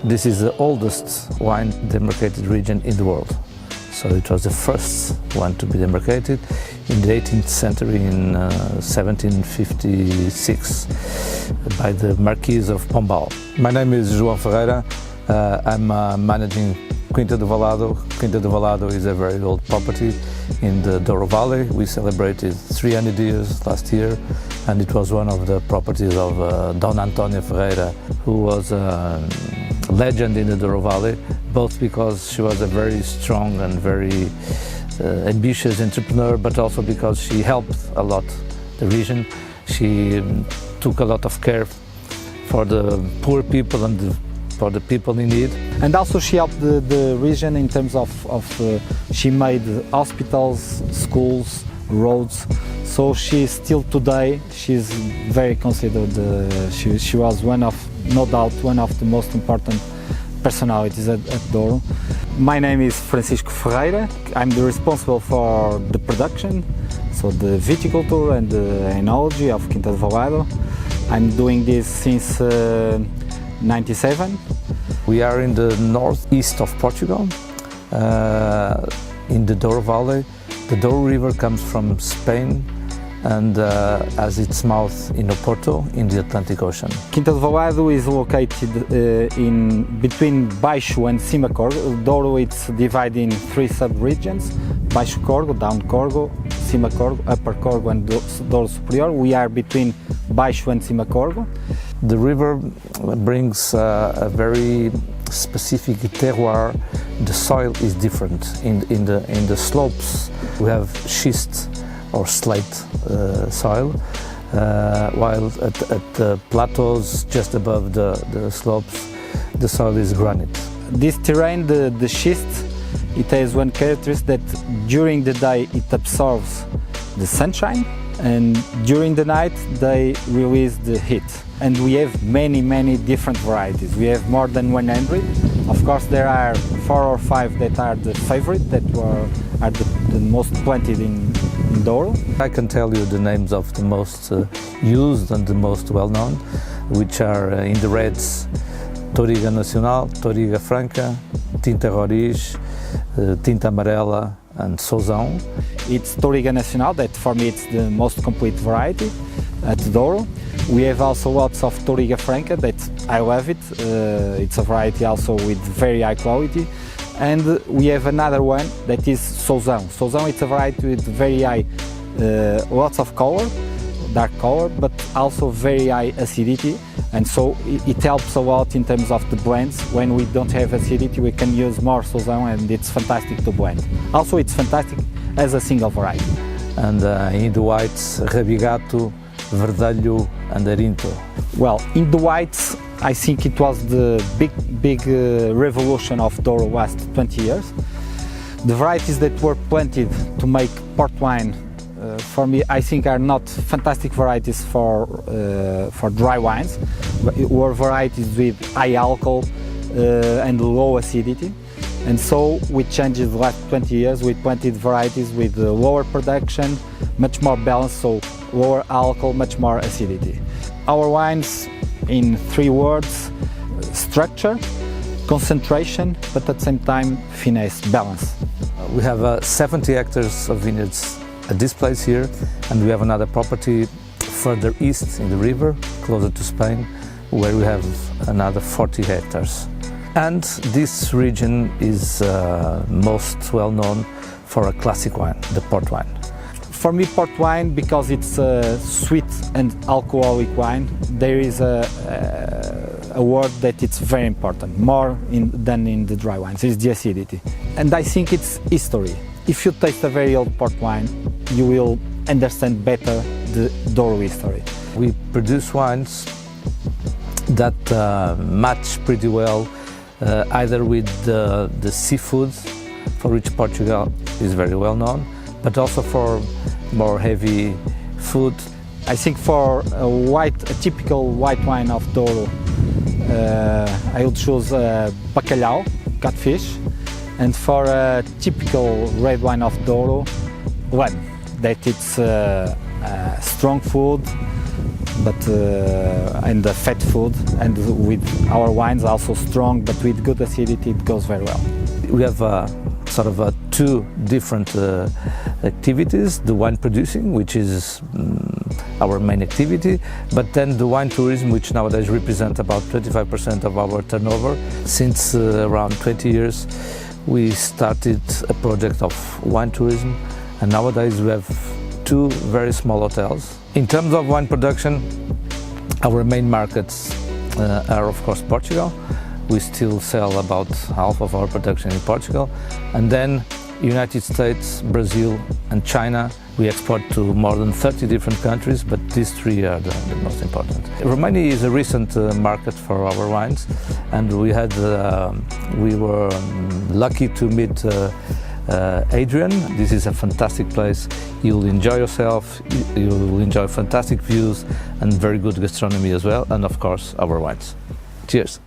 This is the oldest wine demarcated region in the world. So it was the first one to be demarcated in the 18th century in 1756 by the Marquis of Pombal. My name is João Ferreira. I'm managing Quinta do Vallado. Quinta do Vallado is a very old property in the Douro Valley. We celebrated 300 years last year, and it was one of the properties of Dona Antónia Ferreira, who was a legend in the Douro Valley, both because she was a very strong and very ambitious entrepreneur, but also because she helped a lot the region. She took a lot of care for the poor people and for the people in need. And also she helped the region in terms of she made hospitals, schools, roads. So she still today, she's very considered, she was one of, no doubt, one of the most important personalities at Douro. My name is Francisco Ferreira. I'm the responsible for the production, so the viticulture and the enology of Quinta do Vallado. I'm doing this since 97. We are in the northeast of Portugal, in the Douro Valley. The Douro River comes from Spain and has its mouth in Oporto in the Atlantic Ocean. Quinta do Vallado is located in between Baixo and Cima Corgo. Douro it's divided in three sub-regions: Baixo Corgo, Down Corgo, Cima Corgo, Upper Corgo and Douro Superior. We are between Baixo and Cima Corgo. The river brings a very specific terroir. The soil is different. In the slopes we have schist or slate soil, while at the plateaus just above the slopes the soil is granite. This terrain, the schist, it has one characteristic that during the day it absorbs the sunshine, and during the night they release the heat. And we have many different varieties. We have more than 100. Of course there are 4 or 5 that are the favorite, that are the most planted in Douro. I can tell you the names of the most used and the most well-known, which are in the reds: Touriga Nacional, Touriga Franca, Tinta Roriz, Tinta Amarela and Sousão. It's Touriga Nacional that for me it's the most complete variety at Douro. We have also lots of Touriga Franca that I love it. It's a variety also with very high quality. And we have another one that is Sousão. Sousão it's a variety with very high, lots of color, dark color, but also very high acidity. And so it helps a lot in terms of the blends. When we don't have acidity, we can use more Sousão and it's fantastic to blend. Also it's fantastic as a single variety. And in the whites, Rabigato, Verdelho and Arinto. Well, in the whites, I think it was the big revolution of Douro last 20 years. The varieties that were planted to make port wine, for me, I think are not fantastic varieties for dry wines. Were varieties with high alcohol and low acidity. And so we changed the last 20 years. We planted varieties with lower production, much more balanced, so lower alcohol, much more acidity. Our wines, in 3 words: structure, concentration, but at the same time finesse, balance. We have 70 hectares of vineyards at this place here, and we have another property further east in the river, closer to Spain, where we have another 40 hectares. And this region is most well known for a classic wine, the port wine. For me, port wine, because it's a sweet and alcoholic wine, there is a word that it's very important, more than in the dry wines, is the acidity. And I think it's history. If you taste a very old port wine, you will understand better the Douro history. We produce wines that match pretty well either with the seafood, for which Portugal is very well known, but also for more heavy food. I think for a typical white wine of Douro, I would choose bacalhau, catfish, And for a typical red wine of Douro, one, that it's strong food, but and a fat food, and with our wines also strong, but with good acidity, it goes very well. We have sort of two different activities: the wine producing, which is our main activity, but then the wine tourism, which nowadays represents about 25% of our turnover. Since around 20 years, we started a project of wine tourism, and nowadays we have two very small hotels. In terms of wine production, our main markets are of course Portugal. We still sell about half of our production in Portugal, and then United States, Brazil and China. We export to more than 30 different countries, but these three are the most important. Romania is a recent market for our wines, and we were lucky to meet Adrian. This is a fantastic place. You'll enjoy yourself, you'll enjoy fantastic views and very good gastronomy as well, and of course our wines. Cheers!